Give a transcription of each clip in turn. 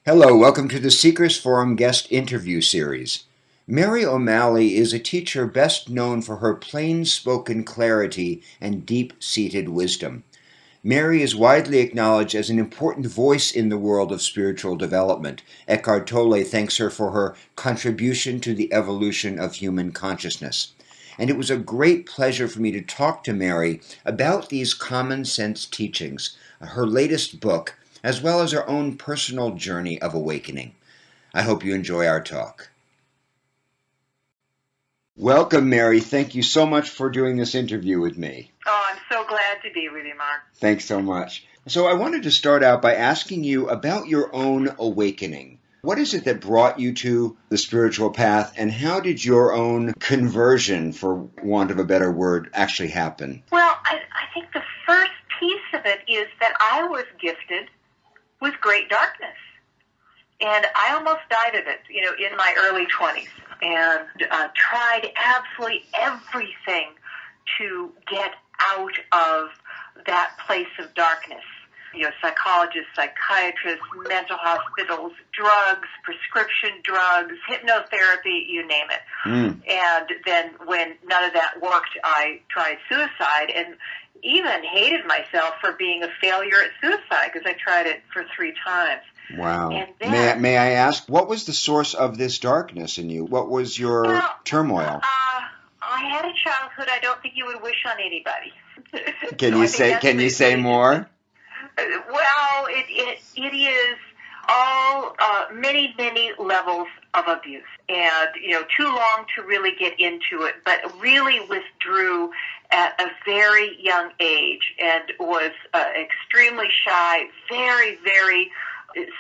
Hello, welcome to the Seekers Forum guest interview series. Mary O'Malley is a teacher best known for her plain-spoken clarity and deep-seated wisdom. Mary is widely acknowledged as an important voice in the world of spiritual development. Eckhart Tolle thanks her for her contribution to the evolution of human consciousness. And it was a great pleasure for me to talk to Mary about these common sense teachings, her latest book, as well as her own personal journey of awakening. I hope you enjoy our talk. Welcome, Mary. Thank you so much for doing this interview with me. Oh, I'm so glad to be with you, Mark. Thanks so much. So I wanted to start out by asking you about your own awakening. What is it that brought you to the spiritual path, and how did your own conversion, for want of a better word, actually happen? Well, I think the first piece of it is that I was gifted with great darkness. And I almost died of it, in my early 20s, and tried absolutely everything to get out of that place of darkness. Psychologists, psychiatrists, mental hospitals, drugs, prescription drugs, hypnotherapy, you name it. And then when none of that worked, I tried suicide and even hated myself for being a failure at suicide because I tried it for 3 times. Wow. And then, may I ask, what was the source of this darkness in you? What was your turmoil? I had a childhood I don't think you would wish on anybody. Can you say more? Well, it is all many levels of abuse, and too long to really get into it, but really withdrew at a very young age and was extremely shy, very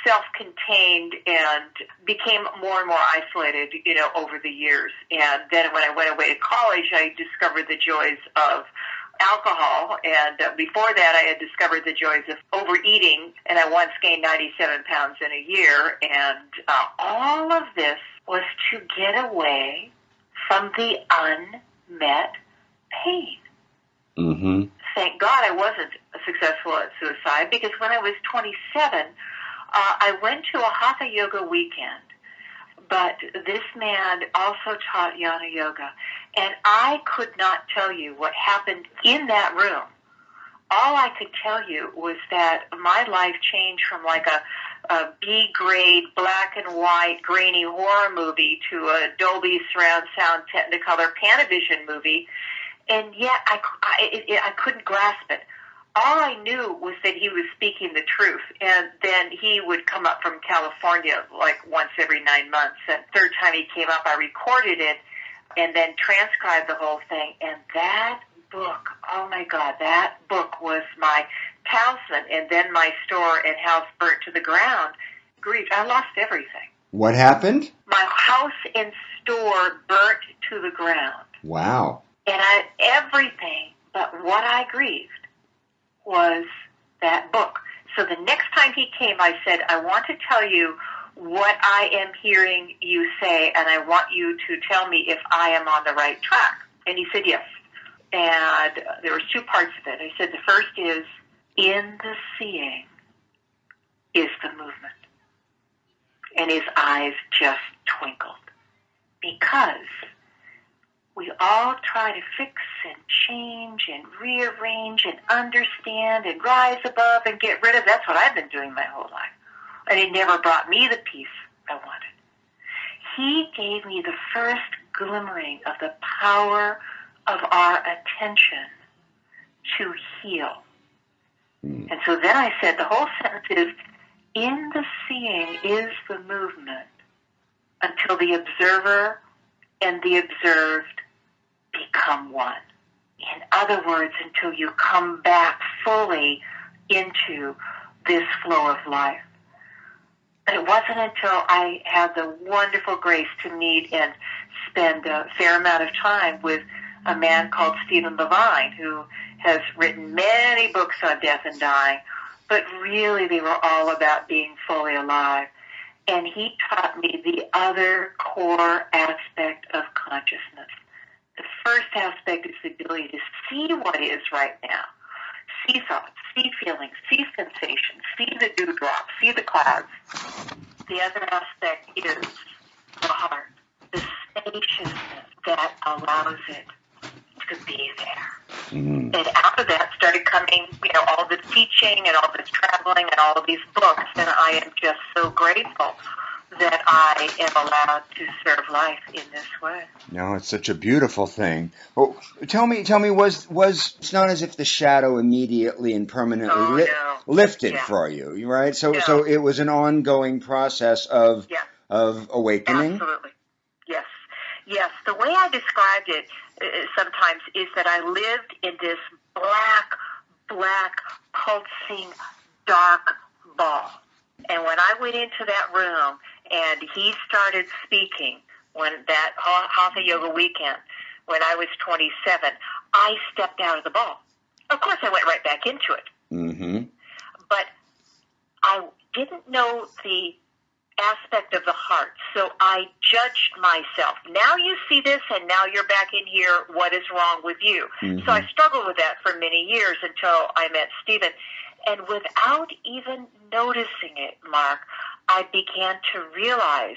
self-contained, and became more and more isolated, over the years. And then when I went away to college, I discovered the joys of alcohol, and before that I had discovered the joys of overeating, and I once gained 97 pounds in a year, and all of this was to get away from the unmet pain. Mm-hmm. Thank God I wasn't successful at suicide, because when I was 27, I went to a hatha yoga weekend, but this man also taught jnana yoga, and I could not tell you what happened in that room. All I could tell you was that my life changed from like a B-grade, black and white, grainy horror movie to a Dolby surround sound Technicolor Panavision movie, and yet I couldn't grasp it. All I knew was that he was speaking the truth, and then he would come up from California like once every 9 months, and third time he came up, I recorded it and then transcribed the whole thing, and that book, oh my God, that book was my talisman, and then my store and house burnt to the ground. Grief, I lost everything. What happened? My house and store burnt to the ground. Wow. And everything but what I grieved was that book. So the next time he came, I said, I want to tell you what I am hearing you say, and I want you to tell me if I am on the right track. And he said yes. And there was 2 parts of it. I said the first is, in the seeing is the movement. And his eyes just twinkled. Because we all try to fix and change and rearrange and understand and rise above and get rid of. That's what I've been doing my whole life. And it never brought me the peace I wanted. He gave me the first glimmering of the power of our attention to heal. And so then I said, the whole sentence is, in the seeing is the movement until the observer and the observed become one. In other words, until you come back fully into this flow of life. But it wasn't until I had the wonderful grace to meet and spend a fair amount of time with a man called Levine, who has written many books on death and dying, but really they were all about being fully alive. And he taught me the other core aspect of consciousness. The first aspect is the ability to see what is right now. See thoughts, see feelings, see sensations, see the dewdrops, see the clouds. the other aspect is the heart, the spaciousness that allows it to be there. Mm. And out of that started coming, all this teaching and all this traveling and all of these books, and I am just so grateful that I am allowed to serve life in this way. No, it's such a beautiful thing. Well, tell me, was it's not as if the shadow immediately and permanently lifted for you, right? So it was an ongoing process of awakening. Absolutely, yes. The way I described it sometimes is that I lived in this black, pulsing, dark ball. And when I went into that room and he started speaking, when that Hatha Yoga weekend, when I was 27, I stepped out of the ball. Of course, I went right back into it. Mm-hmm. But I didn't know the aspect of the heart, so I judged myself. Now you see this, and now you're back in here. What is wrong with you? Mm-hmm. So I struggled with that for many years until I met Stephen. And without even noticing it, Mark, I began to realize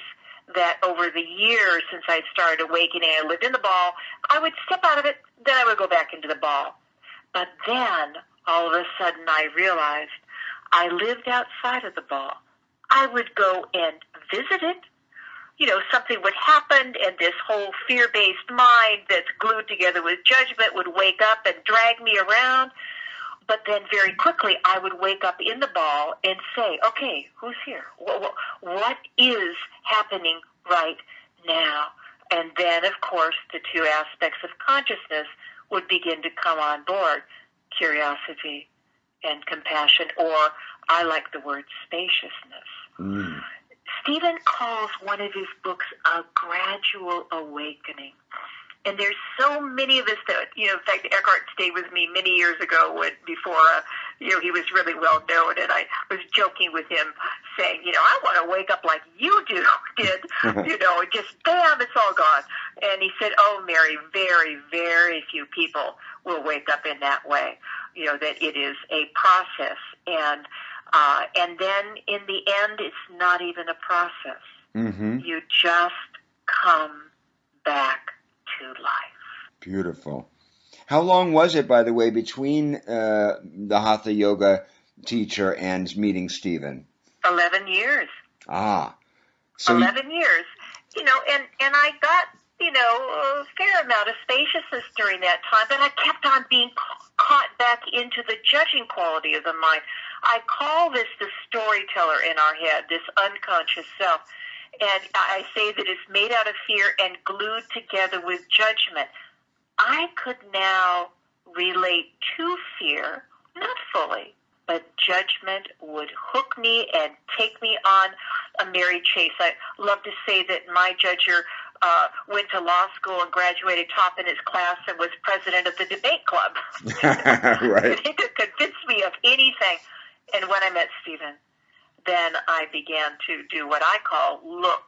that over the years since I started awakening, I lived in the ball. I would step out of it, then I would go back into the ball. But then, all of a sudden, I realized I lived outside of the ball. I would go and visit it. Something would happen, and this whole fear-based mind that's glued together with judgment would wake up and drag me around. But then very quickly, I would wake up in the ball and say, okay, who's here? What is happening right now? And then, of course, the two aspects of consciousness would begin to come on board, curiosity and compassion, or I like the word spaciousness. Mm. Stephen calls one of his books a gradual awakening. And there's so many of us that, in fact, Eckhart stayed with me many years ago before he was really well known. And I was joking with him saying, I want to wake up like you did, just bam, it's all gone. And he said, oh, Mary, very, very few people will wake up in that way, that it is a process. And then in the end, it's not even a process. Mm-hmm. You just come back to life. Beautiful. How long was it, by the way, between the Hatha Yoga teacher and meeting Stephen? 11 years. So 11 years. And I got, a fair amount of spaciousness during that time, but I kept on being caught back into the judging quality of the mind. I call this the storyteller in our head, this unconscious self. And I say that it's made out of fear and glued together with judgment. I could now relate to fear, not fully, but judgment would hook me and take me on a merry chase. I love to say that my judger went to law school and graduated top in his class and was president of the debate club. Right. He could convince me of anything. And when I met Stephen, then I began to do what I call look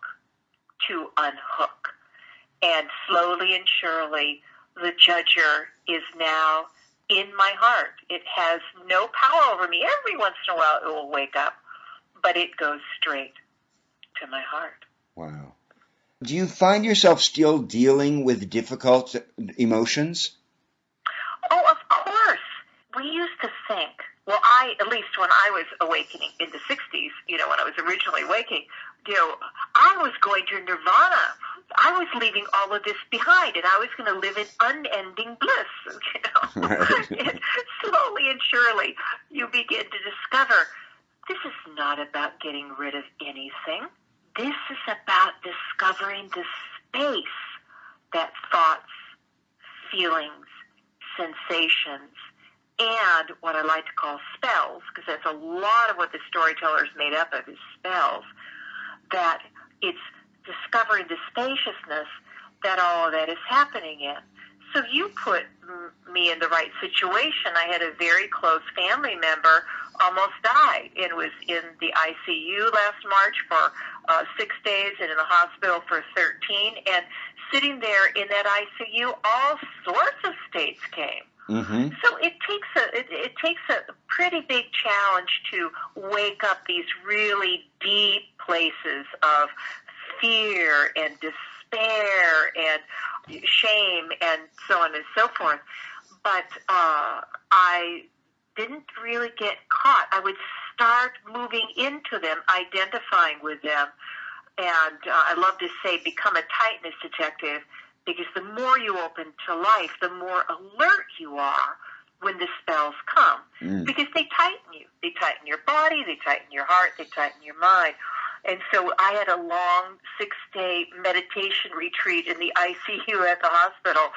to unhook. And slowly and surely, the judger is now in my heart. It has no power over me. Every once in a while, it will wake up, but it goes straight to my heart. Wow. Do you find yourself still dealing with difficult emotions? Oh, of course. We used to think, well, at least when I was awakening in the 60s, when I was originally waking, I was going to nirvana. I was leaving all of this behind, and I was going to live in unending bliss, Right. And slowly and surely, you begin to discover this is not about getting rid of anything. This is about discovering the space that thoughts, feelings, sensations, and what I like to call spells, because that's a lot of what the storyteller is made up of, is spells, that it's discovering the spaciousness that all of that is happening in. So you put me in the right situation. I had a very close family member almost died and was in the ICU last March for 6 days and in the hospital for 13. And sitting there in that ICU, all sorts of states came. Mm-hmm. So it takes a pretty big challenge to wake up these really deep places of fear and despair and shame and so on and so forth. But I didn't really get caught. I would start moving into them, identifying with them. And I love to say, become a tightness detective, because the more you open to life, the more alert you are when the spells come. Because they tighten you. They tighten your body, they tighten your heart, they tighten your mind. And so I had a long 6-day meditation retreat in the ICU at the hospital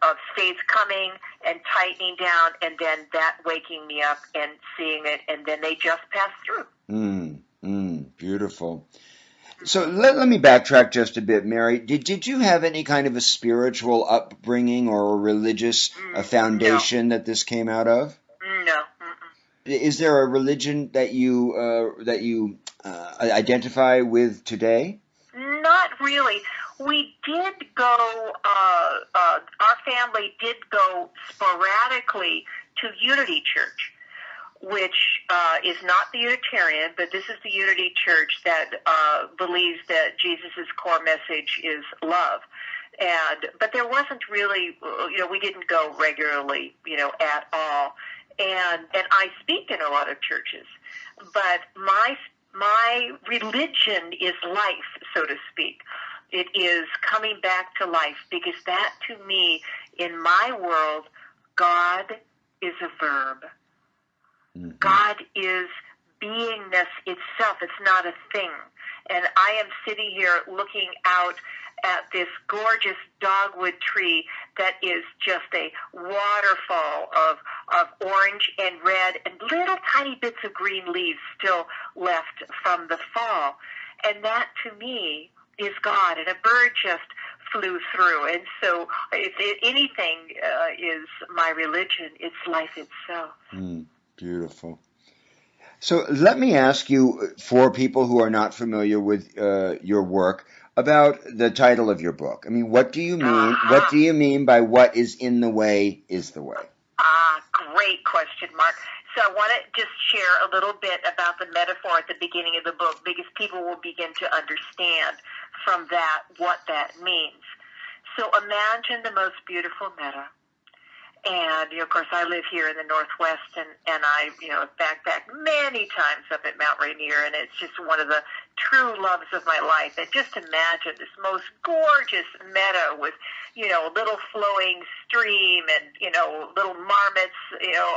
of states coming and tightening down, and then that waking me up and seeing it, and then they just passed through. Beautiful. So let me backtrack just a bit, Mary. Did you have any kind of a spiritual upbringing or a religious foundation that this came out of? No. Is there a religion that you identify with today? Not really. We did go, our family did go sporadically to Unity Church, which is not the Unitarian, but this is the Unity Church that believes that Jesus' core message is love. But there wasn't really, we didn't go regularly, at all. And I speak in a lot of churches, but my religion is life, so to speak. It is coming back to life, because that, to me, in my world, God is a verb. God is beingness itself. It's not a thing. And I am sitting here looking out at this gorgeous dogwood tree that is just a waterfall of orange and red and little tiny bits of green leaves still left from the fall. And that, to me, is God. And a bird just flew through. And so if anything is my religion, it's life itself. Beautiful. So let me ask you, for people who are not familiar with your work, about the title of your book. I mean, what do you mean? What do you mean by what is in the way is the way? Great question, Mark. So I want to just share a little bit about the metaphor at the beginning of the book, because people will begin to understand from that what that means. So imagine the most beautiful meadow. And, of course, I live here in the Northwest, and I, backpacked many times up at Mount Rainier, and it's just one of the true loves of my life. And just imagine this most gorgeous meadow with, a little flowing stream and, little marmots,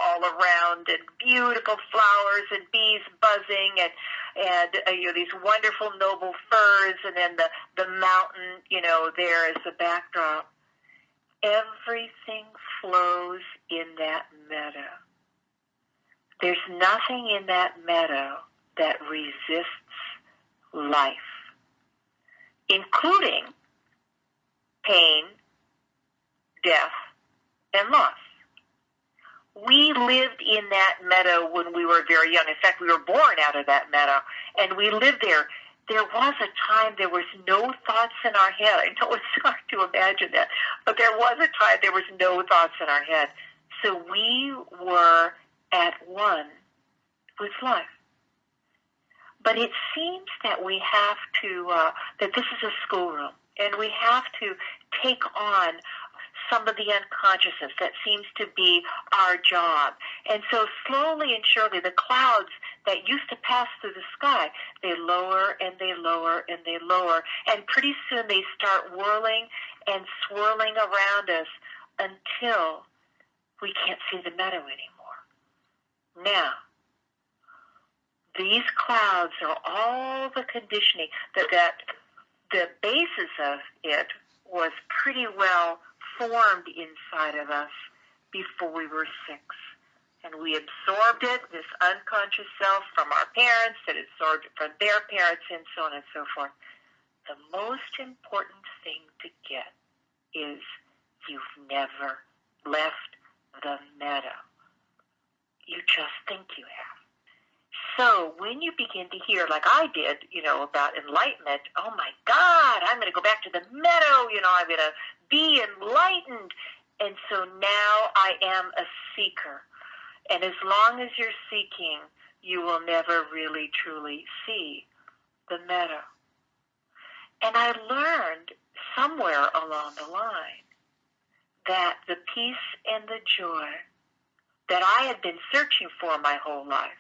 all around, and beautiful flowers and bees buzzing, and these wonderful noble firs, and then the mountain, there as the backdrop. Everything flows in that meadow. There's nothing in that meadow that resists life, including pain, death, and loss. We lived in that meadow when we were very young. In fact, we were born out of that meadow, and we lived there. There was a time there was no thoughts in our head. I know it's hard to imagine that, but there was a time there was no thoughts in our head. So we were at one with life. But it seems that we have to, that this is a schoolroom, and we have to take on some of the unconsciousness that seems to be our job. And so slowly and surely, the clouds that used to pass through the sky, they lower and they lower and they lower. And pretty soon they start whirling and swirling around us until we can't see the meadow anymore. Now, these clouds are all the conditioning that the basis of it was pretty well formed inside of us before we were 6. And we absorbed it, this unconscious self, from our parents, and absorbed it from their parents, and so on and so forth. The most important thing to get is you've never left the meadow. You just think you have. So when you begin to hear, like I did, about enlightenment, oh my God, I'm going to go back to the meadow, I'm going to be enlightened. And so now I am a seeker. And as long as you're seeking, you will never really truly see the meadow. And I learned somewhere along the line that the peace and the joy that I had been searching for my whole life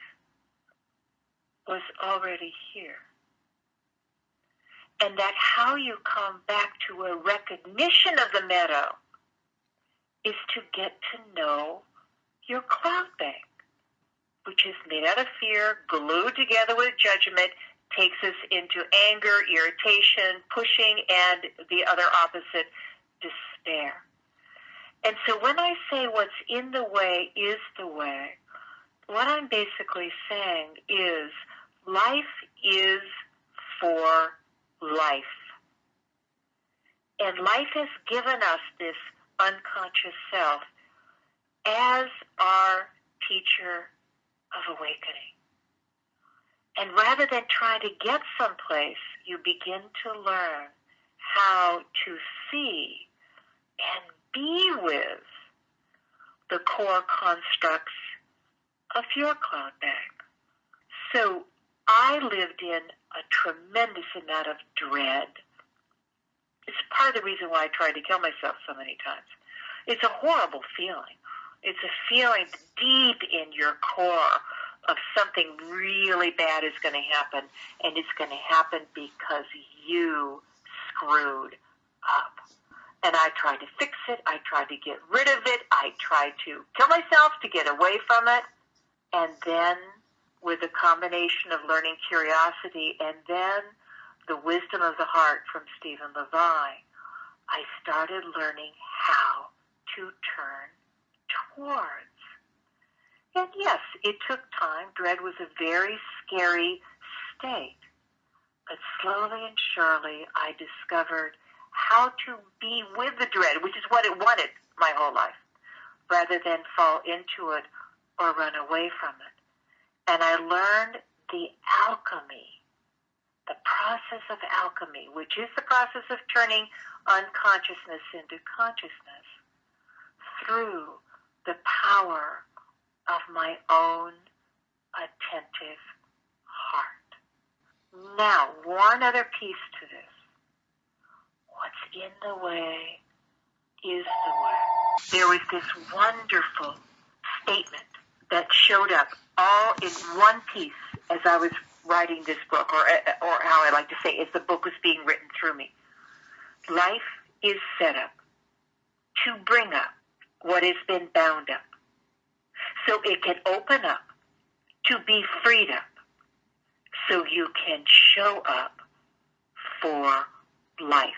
was already here. And that how you come back to a recognition of the meadow is to get to know your cloud bank, which is made out of fear, glued together with judgment, takes us into anger, irritation, pushing, and the other opposite, despair. And so when I say what's in the way is the way, what I'm basically saying is life is for life. And life has given us this unconscious self as our teacher of awakening. And rather than trying to get someplace, you begin to learn how to see and be with the core constructs of your cloud bank. So I lived in a tremendous amount of dread. It's part of the reason why I tried to kill myself so many times. It's a horrible feeling. It's a feeling deep in your core of something really bad is going to happen, and it's going to happen because you screwed up. And I tried to fix it. I tried to get rid of it. I tried to kill myself to get away from it. And then with a combination of learning curiosity and then the wisdom of the heart from Stephen Levine, I started learning how to turn towards. And yes, it took time. Dread was a very scary state. But slowly and surely, I discovered how to be with the dread, which is what it wanted my whole life, rather than fall into it or run away from it. And I learned the alchemy, the process of alchemy, which is the process of turning unconsciousness into consciousness through the power of my own attentive heart. Now, one other piece to this. What's in the way is the way. There was this wonderful statement that showed up all in one piece as I was writing this book, or how I like to say, as the book was being written through me. Life is set up to bring up what has been bound up, so it can open up to be freed up, so you can show up for life.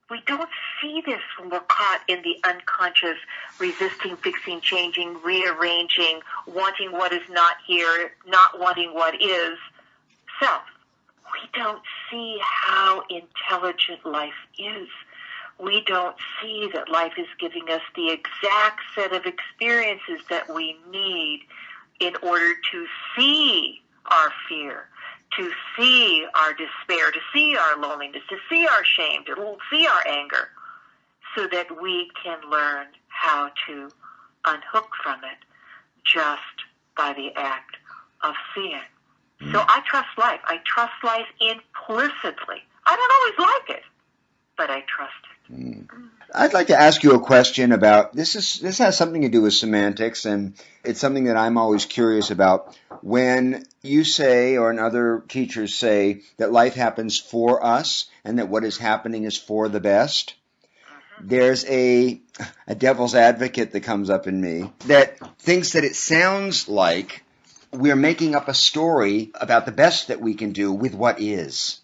We don't see this when we're caught in the unconscious, resisting, fixing, changing, rearranging, wanting what is not here, not wanting what is, self. We don't see how intelligent life is. We don't see that life is giving us the exact set of experiences that we need in order to see our fear, to see our despair, to see our loneliness, to see our shame, to see our anger, so that we can learn how to unhook from it just by the act of seeing. So I trust life. I trust life implicitly. I don't always like it, but I trust it. I'd like to ask you a question about this has something to do with semantics, and it's something that I'm always curious about. When you say, or other teachers say, that life happens for us and that what is happening is for the best, there's a devil's advocate that comes up in me that thinks that it sounds like we're making up a story about the best that we can do with what is.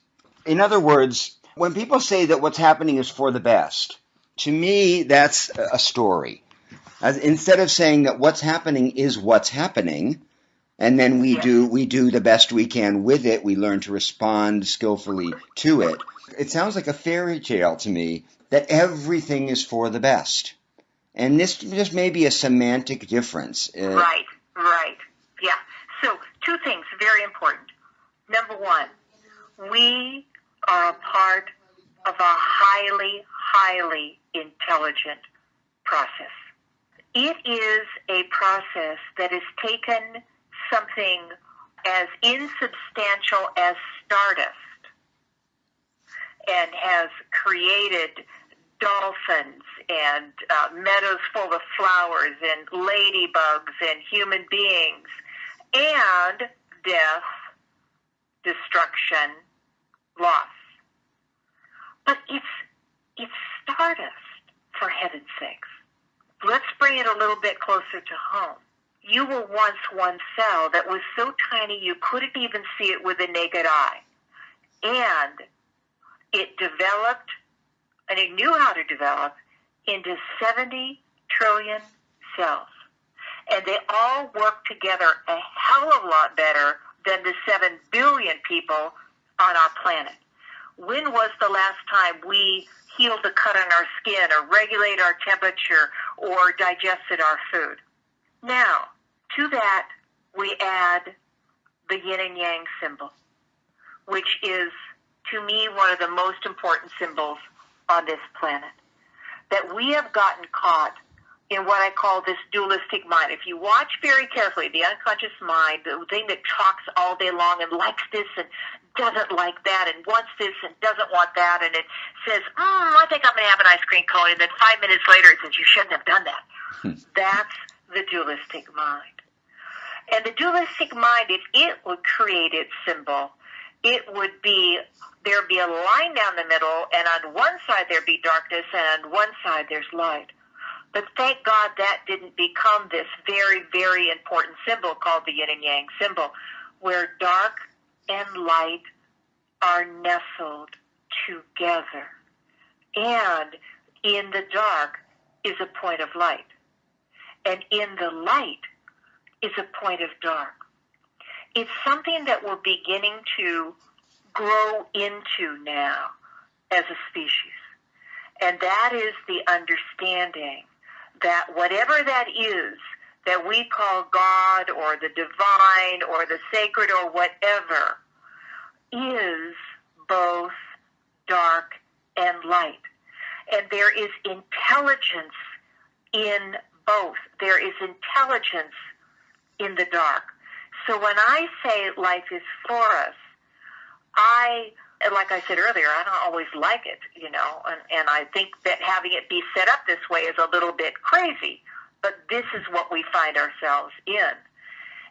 In other words, when people say that what's happening is for the best, to me, that's a story. Instead of saying that what's happening is what's happening, and then we do the best we can with it, we learn to respond skillfully to it. It sounds like a fairy tale to me that everything is for the best. And this just may be a semantic difference. Right. Yeah. So, two things, very important. Number one, we are a part of a highly, highly intelligent process. It is a process that has taken something as insubstantial as stardust and has created dolphins and meadows full of flowers and ladybugs and human beings and death, destruction, loss. But it's stardust, for heaven's sakes. Let's bring it a little bit closer to home. You were once one cell that was so tiny you couldn't even see it with the naked eye. And it developed, and it knew how to develop, into 70 trillion cells. And they all work together a hell of a lot better than the 7 billion people on our planet. When was the last time we healed the cut on our skin or regulated our temperature or digested our food? Now, to that, we add the yin and yang symbol, which is, to me, one of the most important symbols on this planet. That we have gotten caught in what I call this dualistic mind. If you watch very carefully, the unconscious mind, the thing that talks all day long and likes this and doesn't like that and wants this and doesn't want that, and it says, I think I'm going to have an ice cream cone, and then 5 minutes later it says, you shouldn't have done that. That's the dualistic mind. And the dualistic mind, if it would create its symbol, it would be, there'd be a line down the middle, and on one side there'd be darkness, and on one side there's light. But thank God that didn't become this very, very important symbol called the yin and yang symbol, where dark and light are nestled together. And in the dark is a point of light. And in the light is a point of dark. It's something that we're beginning to grow into now as a species. And that is the understanding that whatever that is that we call God or the divine or the sacred or whatever is both dark and light. And there is intelligence in both. There is intelligence in the dark. So when I say life is for us, like I said earlier, I don't always like it, and I think that having it be set up this way is a little bit crazy, but this is what we find ourselves in.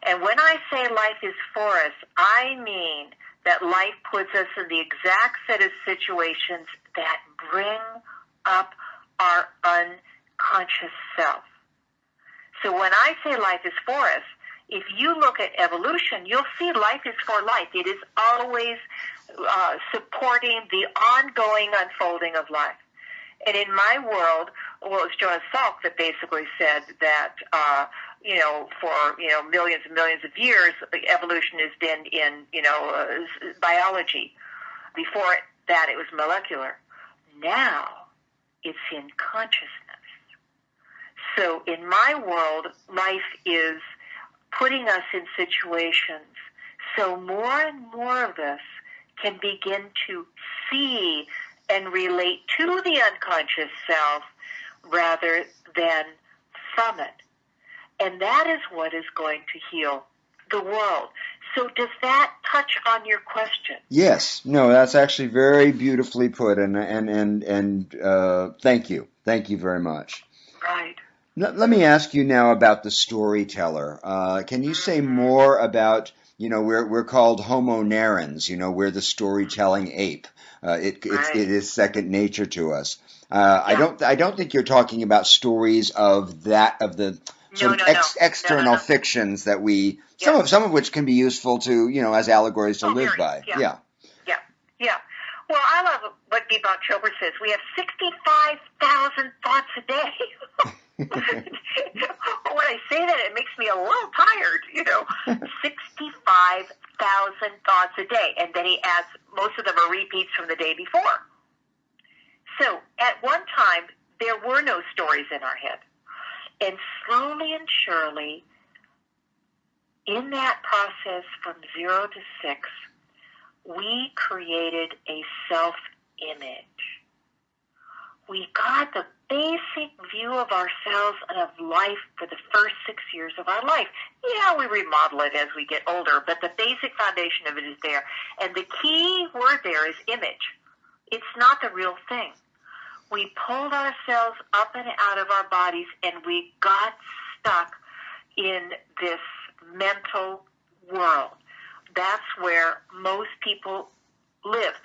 And when I say life is for us, I mean that life puts us in the exact set of situations that bring up our unconscious self. So when I say life is for us, if you look at evolution, you'll see life is for life. It is always supporting the ongoing unfolding of life. And in my world, well, it was Joel Salk that basically said that, for millions and millions of years, evolution has been in, biology. Before that, it was molecular. Now, it's in consciousness. So in my world, life is putting us in situations so more and more of us can begin to see and relate to the unconscious self rather than from it. And that is what is going to heal the world. So does that touch on your question? Yes. No, that's actually very beautifully put, and thank you. Thank you very much. Right. Let me ask you now about the storyteller. Can you say more about, we're called Homo narrans, we're the storytelling ape. It is second nature to us. I don't think you're talking about stories of the sort of external fictions that we, some of which can be useful to, as allegories to live by. Yeah. Well, I love what Deepak Chopra says. We have 65,000 thoughts a day. When I say that, it makes me a little tired, 65,000 thoughts a day. And then he adds, most of them are repeats from the day before. So at one time, there were no stories in our head. And slowly and surely, in that process from 0 to 6, we created a self-image. We got the basic view of ourselves and of life for the first 6 years of our life. Yeah, we remodel it as we get older, but the basic foundation of it is there. And the key word there is image. It's not the real thing. We pulled ourselves up and out of our bodies, and we got stuck in this mental world. That's where most people live.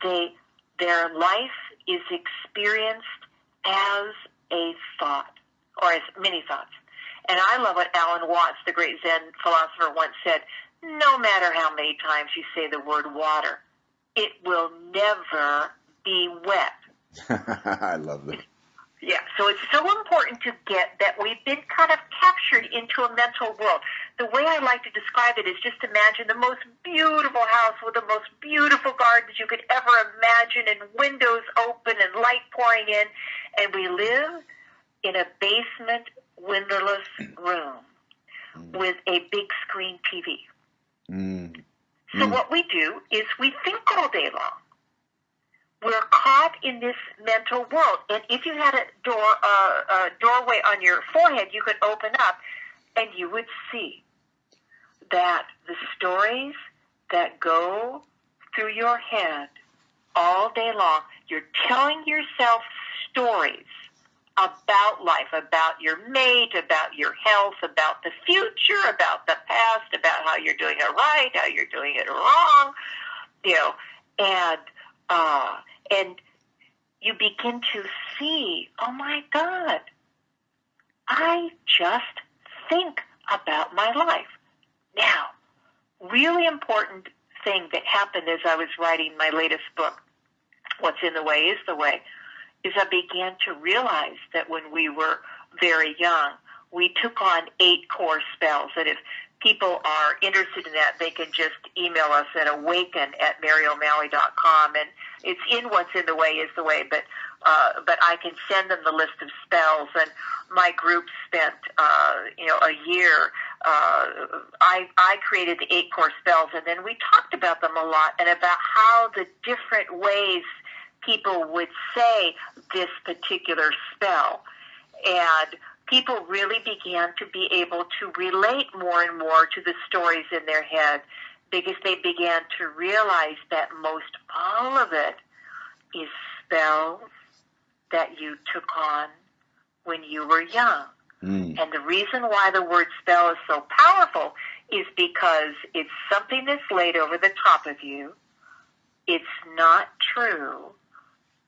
Their life is experienced as a thought, or as many thoughts. And I love what Alan Watts, the great Zen philosopher, once said, no matter how many times you say the word water, it will never be wet. I love that. Yeah, so it's so important to get that we've been kind of captured into a mental world. The way I like to describe it is just imagine the most beautiful house with the most beautiful gardens you could ever imagine, and windows open and light pouring in, and we live in a basement windowless room with a big screen TV. So what we do is we think all day long. We're caught in this mental world. And if you had a doorway on your forehead, you could open up and you would see that the stories that go through your head all day long, you're telling yourself stories about life, about your mate, about your health, about the future, about the past, about how you're doing it right, how you're doing it wrong, and you begin to see, oh my God, I just think about my life. Now, really important thing that happened as I was writing my latest book, What's in the Way is the Way, is I began to realize that when we were very young, we took on 8 core spells. And if people are interested in that, they can just email us at awaken@maryo'malley.com. And it's in What's in the Way is the Way, but I can send them the list of spells. And my group spent, a year. I created the 8 core spells, and then we talked about them a lot and about how the different ways people would say this particular spell. And people really began to be able to relate more and more to the stories in their head, because they began to realize that most all of it is spells that you took on when you were young. And the reason why the word spell is so powerful is because it's something that's laid over the top of you. It's not true,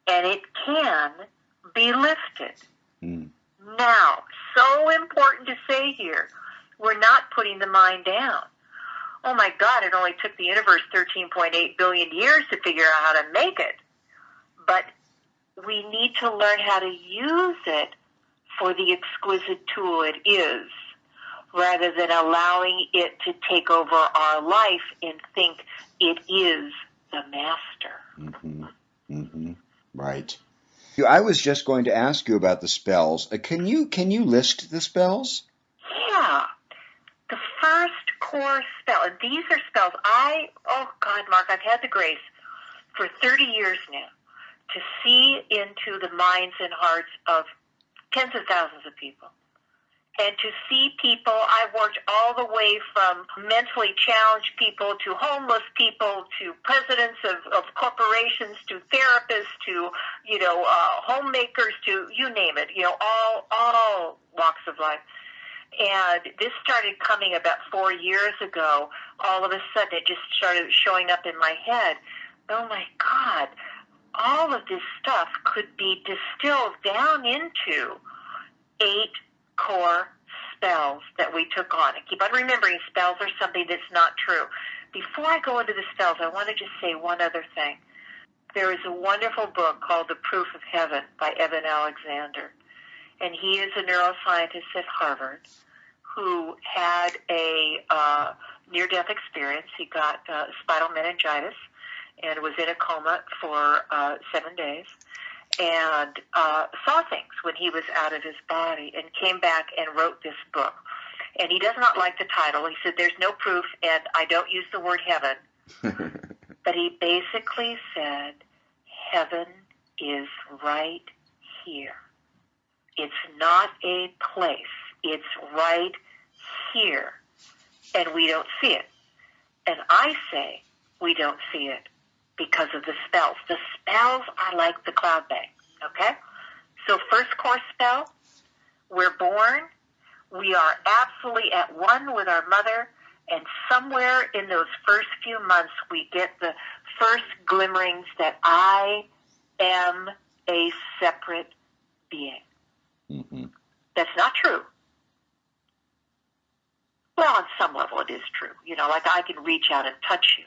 and it can be lifted. Now, so important to say here, we're not putting the mind down. Oh my God, it only took the universe 13.8 billion years to figure out how to make it. But we need to learn how to use it for the exquisite tool it is, rather than allowing it to take over our life and think it is the master. Right. I was just going to ask you about the spells. Can you list the spells? Yeah. The first core spell, and these are spells Mark, I've had the grace for 30 years now to see into the minds and hearts of tens of thousands of people. And to see people, I've worked all the way from mentally challenged people to homeless people to presidents of corporations to therapists to, homemakers to you name it, all walks of life. And this started coming about 4 years ago. All of a sudden, it just started showing up in my head. Oh, my God, all of this stuff could be distilled down into 8 core spells that we took on. And keep on remembering, spells are something that's not true. Before I go into the spells, I want to just say one other thing. There is a wonderful book called The Proof of Heaven by Evan Alexander. And he is a neuroscientist at Harvard who had a near-death experience. He got spinal meningitis and was in a coma for 7 days, and saw things when he was out of his body, and came back and wrote this book. And he does not like the title. He said, there's no proof, and I don't use the word heaven. But he basically said, heaven is right here. It's not a place. It's right here. And we don't see it. And I say we don't see it because of the spells. The spells are like the cloud bank, okay? So first core spell, we're born, we are absolutely at one with our mother, and somewhere in those first few months we get the first glimmerings that I am a separate being. Mm-hmm. That's not true. Well, on some level it is true. You know, like I can reach out and touch you.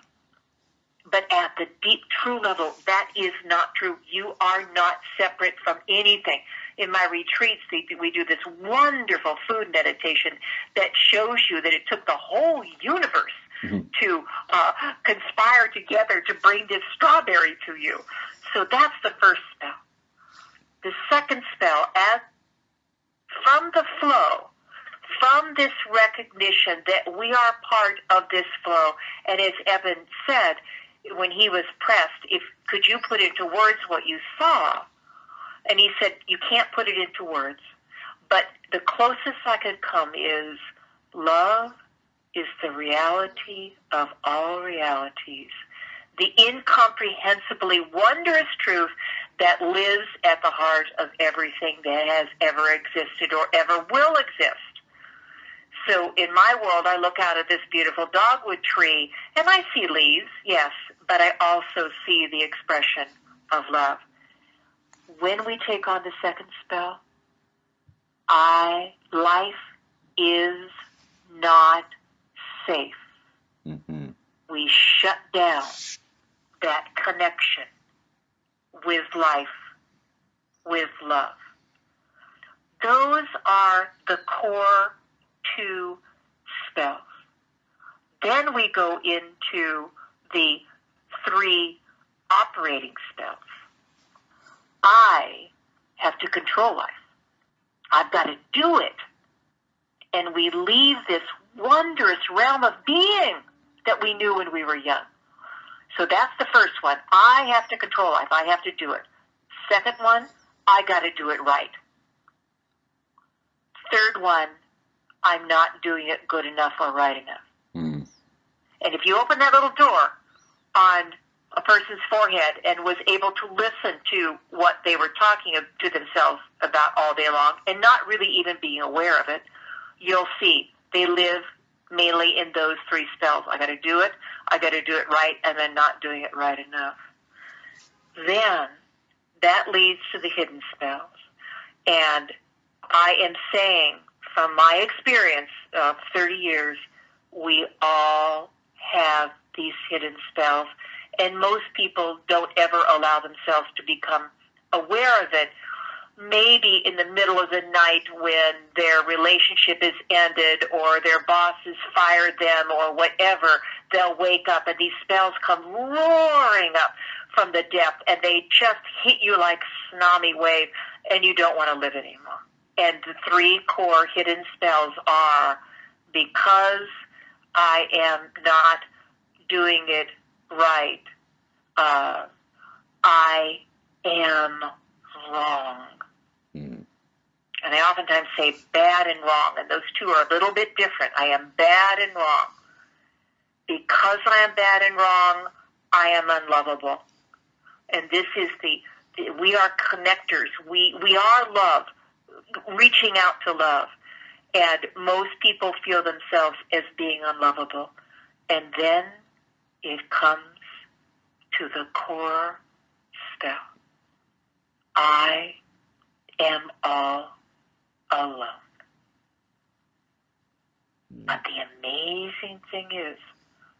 But at the deep, true level, that is not true. You are not separate from anything. In my retreats, we do this wonderful food meditation that shows you that it took the whole universe to conspire together to bring this strawberry to you. So that's the first spell. The second spell, from the flow, from this recognition that we are part of this flow, and as Evan said, when he was pressed, could you put into words what you saw? And he said, you can't put it into words. But the closest I could come is love is the reality of all realities. The incomprehensibly wondrous truth that lives at the heart of everything that has ever existed or ever will exist. So in my world, I look out at this beautiful dogwood tree, and I see leaves, yes, but I also see the expression of love. When we take on the second spell, life is not safe. Mm-hmm. We shut down that connection with life, with love. Those are the core two spells. Then we go into the three operating spells. I have to control life. I've got to do it. And we leave this wondrous realm of being that we knew when we were young. So that's the first one. I have to control life. I have to do it. Second one, I got to do it right. Third one, I'm not doing it good enough or right enough. Mm. And if you open that little door on a person's forehead and was able to listen to what they were talking to themselves about all day long and not really even being aware of it, you'll see they live mainly in those three spells. I got to do it right, and then not doing it right enough. Then that leads to the hidden spells. And I am saying, from my experience of 30 years, we all have these hidden spells, and most people don't ever allow themselves to become aware of it. Maybe in the middle of the night when their relationship is ended or their boss has fired them or whatever, they'll wake up and these spells come roaring up from the depth and they just hit you like a tsunami wave and you don't want to live anymore. And the three core hidden spells are, because I am not doing it right, I am wrong. Mm. And I oftentimes say bad and wrong, and those two are a little bit different. I am bad and wrong. Because I am bad and wrong, I am unlovable. And this is we are connectors. We are love, reaching out to love. And most people feel themselves as being unlovable. And then it comes to the core spell. I am all alone. But the amazing thing is,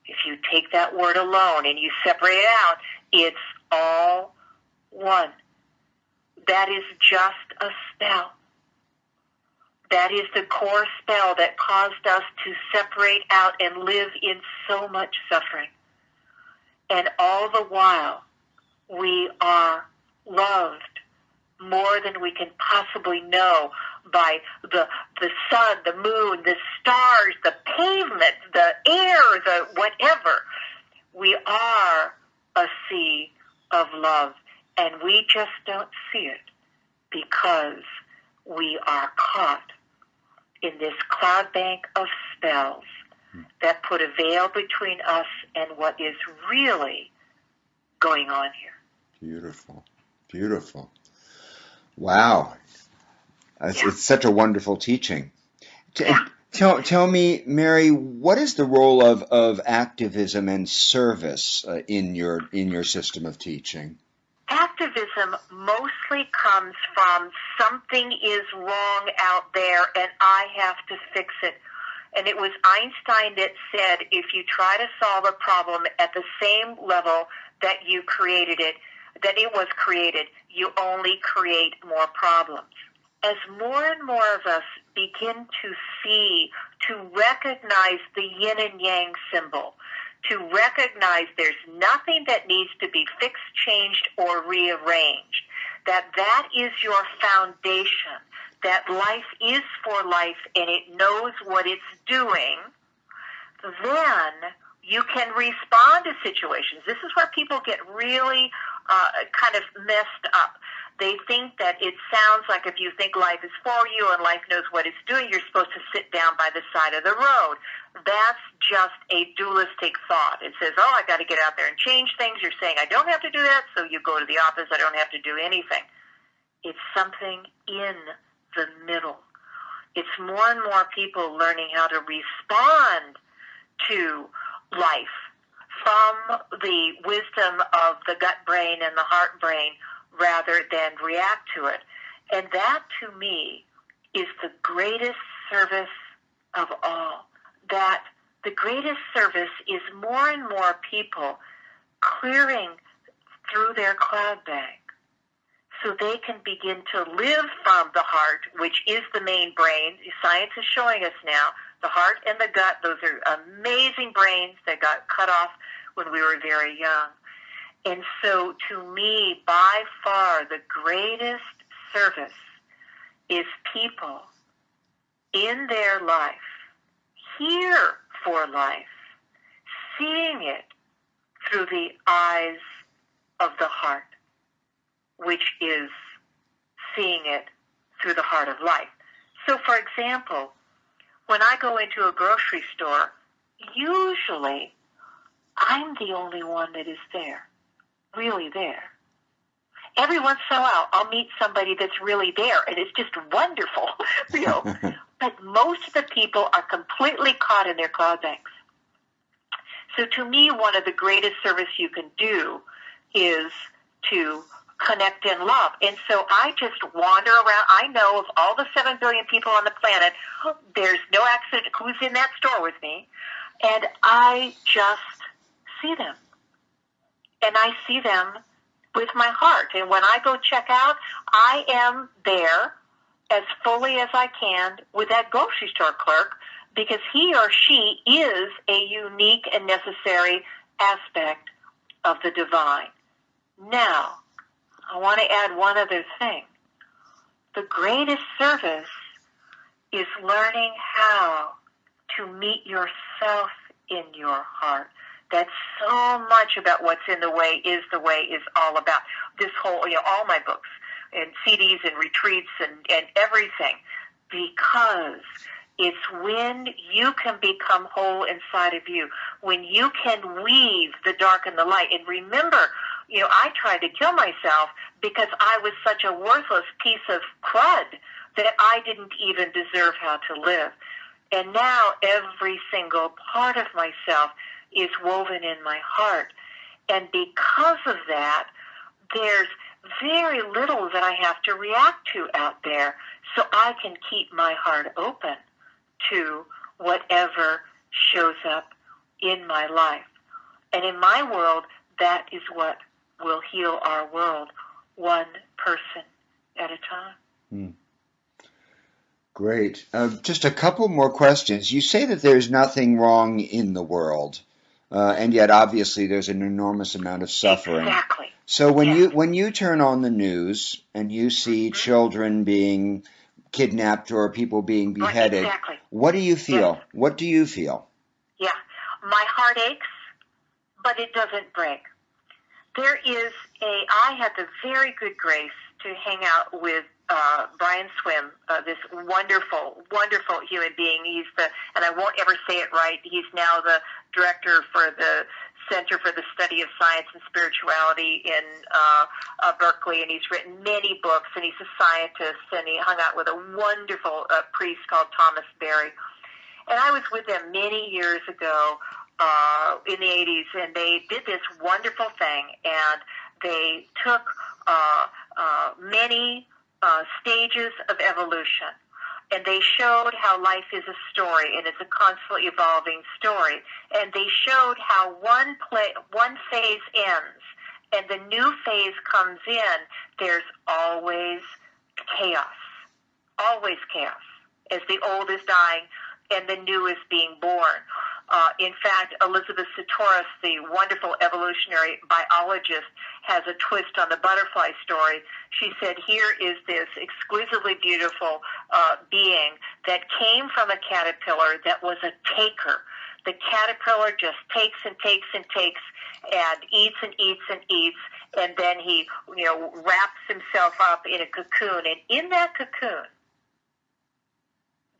if you take that word alone and you separate it out, it's all one. That is just a spell. That is the core spell that caused us to separate out and live in so much suffering. And all the while, we are loved more than we can possibly know by the sun, the moon, the stars, the pavement, the air, the whatever. We are a sea of love, and we just don't see it because we are caught in this cloud bank of spells that put a veil between us and what is really going on here. Beautiful. Beautiful. Wow. It's such a wonderful teaching. Tell me, Mary, what is the role of activism and service in your system of teaching? Activism mostly comes from something is wrong out there and I have to fix it. And it was Einstein that said, if you try to solve a problem at the same level that you created it, that it was created, you only create more problems. As more and more of us begin to see, to recognize the yin and yang symbol, to recognize there's nothing that needs to be fixed, changed, or rearranged, that is your foundation, that life is for life and it knows what it's doing, then you can respond to situations. This is where people get really kind of messed up. They think that it sounds like if you think life is for you and life knows what it's doing, you're supposed to sit down by the side of the road. That's just a dualistic thought. It says, oh, I got to get out there and change things. You're saying I don't have to do that, so you go to the office. I don't have to do anything. It's something in the middle. It's more and more people learning how to respond to life from the wisdom of the gut brain and the heart brain rather than react to it. And that, to me, is the greatest service of all. That the greatest service is more and more people clearing through their cloud bank so they can begin to live from the heart, which is the main brain. Science is showing us now the heart and the gut, those are amazing brains that got cut off when we were very young. And so, to me, by far, the greatest service is people in their life, here for life, seeing it through the eyes of the heart, which is seeing it through the heart of life. So, for example, when I go into a grocery store, usually I'm the only one that is there. Really there. Every once in a while, I'll meet somebody that's really there, and it's just wonderful, But most of the people are completely caught in their cloud banks. So to me, one of the greatest service you can do is to connect in love. And so I just wander around. I know of all the 7 billion people on the planet, there's no accident who's in that store with me, and I just see them. And I see them with my heart. And when I go check out, I am there as fully as I can with that grocery store clerk because he or she is a unique and necessary aspect of the divine. Now, I want to add one other thing. The greatest service is learning how to meet yourself in your heart. That's so much about what's in the way is all about. This whole, all my books and CDs and retreats and everything, because it's when you can become whole inside of you, when you can weave the dark and the light. And remember, I tried to kill myself because I was such a worthless piece of crud that I didn't even deserve how to live. And now every single part of myself is woven in my heart. And because of that, there's very little that I have to react to out there, so I can keep my heart open to whatever shows up in my life. And in my world, that is what will heal our world, one person at a time. Hmm. Great. Just a couple more questions. You say that there's nothing wrong in the world, and yet obviously there's an enormous amount of suffering. Exactly. So when you turn on the news and you see children being kidnapped or people being beheaded, what do you feel? Yes. What do you feel? Yeah, my heart aches, but it doesn't break. I had the very good grace to hang out with Brian Swim, this wonderful, wonderful human being. And I won't ever say it right, he's now the director for the Center for the Study of Science and Spirituality in Berkeley, and he's written many books, and he's a scientist, and he hung out with a wonderful priest called Thomas Berry. And I was with them many years ago in the 80s, and they did this wonderful thing, and they took many stages of evolution, and they showed how life is a story, and it's a constantly evolving story. And they showed how one phase ends, and the new phase comes in. There's always chaos, as the old is dying and the new is being born. In fact, Elizabeth Sahtouris, the wonderful evolutionary biologist, has a twist on the butterfly story. She said, here is this exquisitely beautiful being that came from a caterpillar that was a taker. The caterpillar just takes and takes and takes and eats and eats and eats, and then he, wraps himself up in a cocoon. And in that cocoon,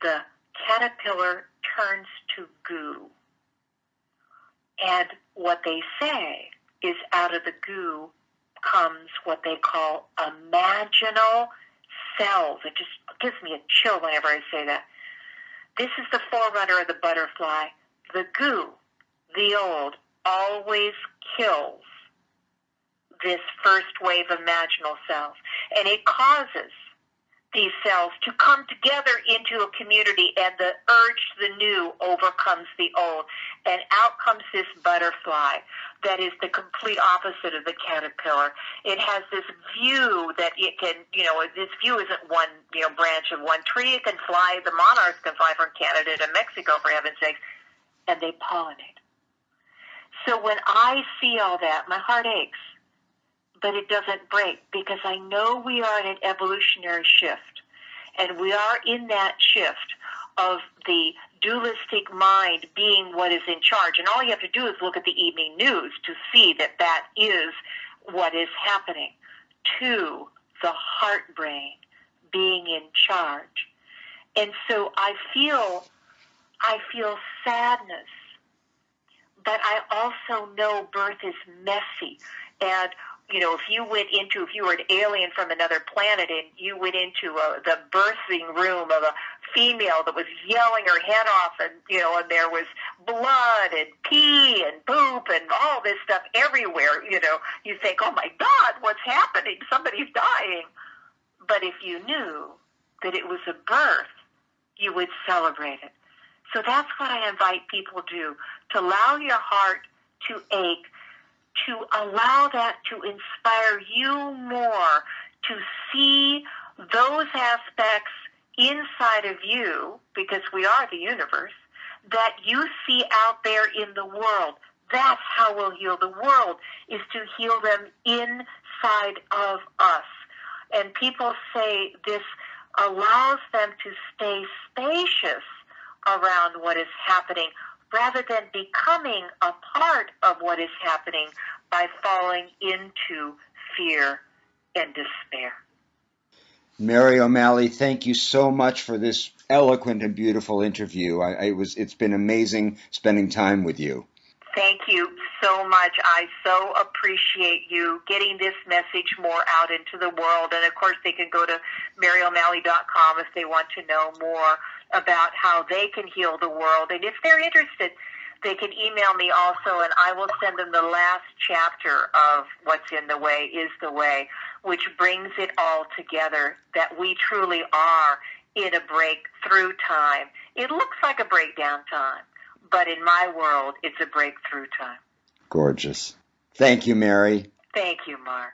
the caterpillar turns to goo. And what they say is out of the goo comes what they call imaginal cells. It just gives me a chill whenever I say that. This is the forerunner of the butterfly. The goo, the old, always kills this first wave of imaginal cells. And it causes these cells to come together into a community, and the urge to the new overcomes the old. And out comes this butterfly that is the complete opposite of the caterpillar. It has this view that it can, this view isn't one, branch of one tree. It can fly, the monarchs can fly from Canada to Mexico, for heaven's sakes, and they pollinate. So when I see all that, my heart aches. But it doesn't break, because I know we are in an evolutionary shift, and we are in that shift of the dualistic mind being what is in charge. And all you have to do is look at the evening news to see that that is what is happening, to the heart brain being in charge. And so I feel sadness, but I also know birth is messy. And if you were an alien from another planet and you went into the birthing room of a female that was yelling her head off, and and there was blood and pee and poop and all this stuff everywhere, you think, oh my God, what's happening? Somebody's dying. But if you knew that it was a birth, you would celebrate it. So that's what I invite people to do, to allow your heart to ache, to allow that to inspire you more to see those aspects inside of you, because we are the universe, that you see out there in the world. That's how we'll heal the world, is to heal them inside of us. And people say this allows them to stay spacious around what is happening, rather than becoming a part of what is happening by falling into fear and despair. Mary O'Malley, thank you so much for this eloquent and beautiful interview. It's been amazing spending time with you. Thank you so much. I so appreciate you getting this message more out into the world. And, of course, they can go to maryo'malley.com if they want to know more about how they can heal the world. And if they're interested, they can email me also, and I will send them the last chapter of What's in the Way is the Way, which brings it all together, that we truly are in a breakthrough time. It looks like a breakdown time, but in my world, it's a breakthrough time. Gorgeous. Thank you, Mary. Thank you, Mark.